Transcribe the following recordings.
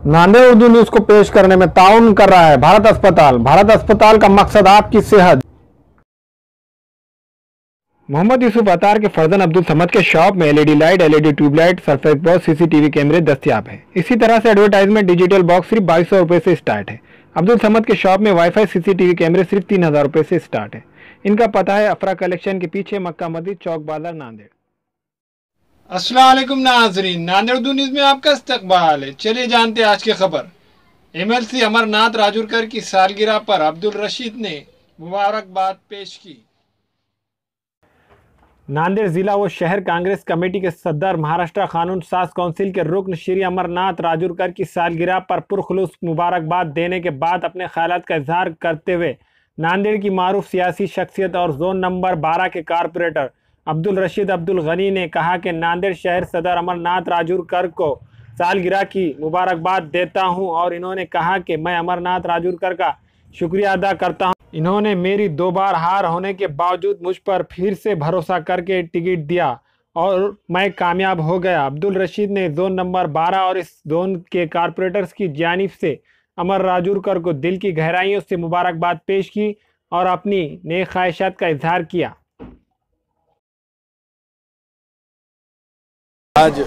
Nanded Urdu news को पेश करने में ताउन कर रहा है भारत अस्पताल। भारत अस्पताल का मकसद आपकी सेहत। मोहम्मद यूसुफ अतार के फर्जन अब्दुल समद के शॉप में LED light, LED tubelight, surface box, CCTV कैमरे दस्तियाब है। इसी तरह से एडवर्टाइजमेंट डिजिटल बॉक्स सिर्फ 2200 रुपए से स्टार्ट है। अब्दुल समद के शॉप में वाईफाई, सीसीटीवी कैमरे सिर्फ 3000 रुपए से स्टार्ट है। इनका पता है अफरा कलेक्शन के पीछे, मक्का मस्जिद, चौक बाजार, नांदेड़। अस्सलाम वालेकुम नाज़रीन, नांदेड़ उर्दू न्यूज़ में आपका इस्तकबाल है। चलिए जानते हैं आज की खबर। एमएलसी अमरनाथ राजूरकर की सालगिरह पर अब्दुल रशीद ने मुबारकबाद पेश की। नांदेड़ जिला व शहर कांग्रेस कमेटी के सदर, महाराष्ट्र कानून साज काउंसिल के रुकन श्री अमरनाथ राजूरकर की सालगिरह पर पुरखुलूस मुबारकबाद देने के बाद अपने ख्यालात का इजहार करते हुए नांदेड़ की मारूफ सियासी शख्सियत और जोन नंबर 12 के कारपोरेटर अब्दुल रशीद अब्दुल गनी ने कहा कि नांदेड़ शहर सदर अमरनाथ राजूरकर को सालगिरह की मुबारकबाद देता हूं और इन्होंने कहा कि मैं अमरनाथ राजूरकर का शुक्रिया अदा करता हूं। इन्होंने मेरी 2 बार हार होने के बावजूद मुझ पर फिर से भरोसा करके टिकट दिया और मैं कामयाब हो गया। अब्दुल रशीद ने जोन नंबर 12 और इस जोन के कारपोरेटर्स की जानिब से अमर राजूरकर को दिल की गहराइयों से मुबारकबाद पेश की और अपनी नेक ख्वाहिशात का इजहार किया। आज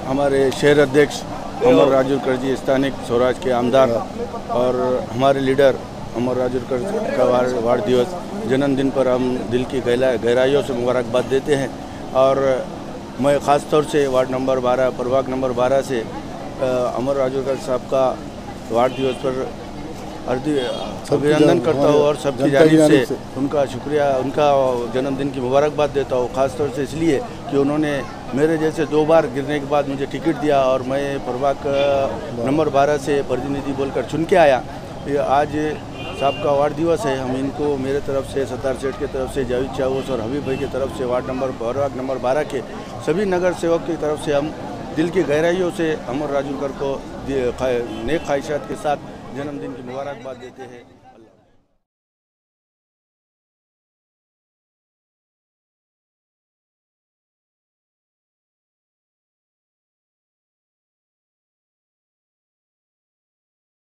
हमारे शहर अध्यक्ष अमर राजूरकर जी, स्थानिक स्वराज के आमदार और हमारे लीडर अमर राजूरकर का वार्ड दिवस जन्मदिन पर हम दिल की गहराइयों से मुबारकबाद देते हैं। और मैं ख़ास तौर से वार्ड नंबर 12 प्रभाग नंबर 12 से अमर राजूरकर साहब का वार्ड दिवस पर अभिनंदन करता हूँ और सबकी जानिब से उनका शुक्रिया, उनका जन्मदिन की मुबारकबाद देता हूँ। ख़ास तौर से इसलिए कि उन्होंने मेरे जैसे 2 बार गिरने के बाद मुझे टिकट दिया और मैं प्रभाग नंबर 12 से प्रतिनिधि बोलकर चुन के आया। आज साहब का वार्ड दिवस है। हम इनको मेरे तरफ से, सत्तार सेठ की तरफ से, जावेद चावोस और हबीब भाई की तरफ से, वार्ड प्रभाग नंबर 12 के सभी नगर सेवक की तरफ से हम दिल की गहराइयों से अमर राजूरकर को नेक ख्वाहिशात के साथ जन्मदिन की मुबारकबाद देते हैं।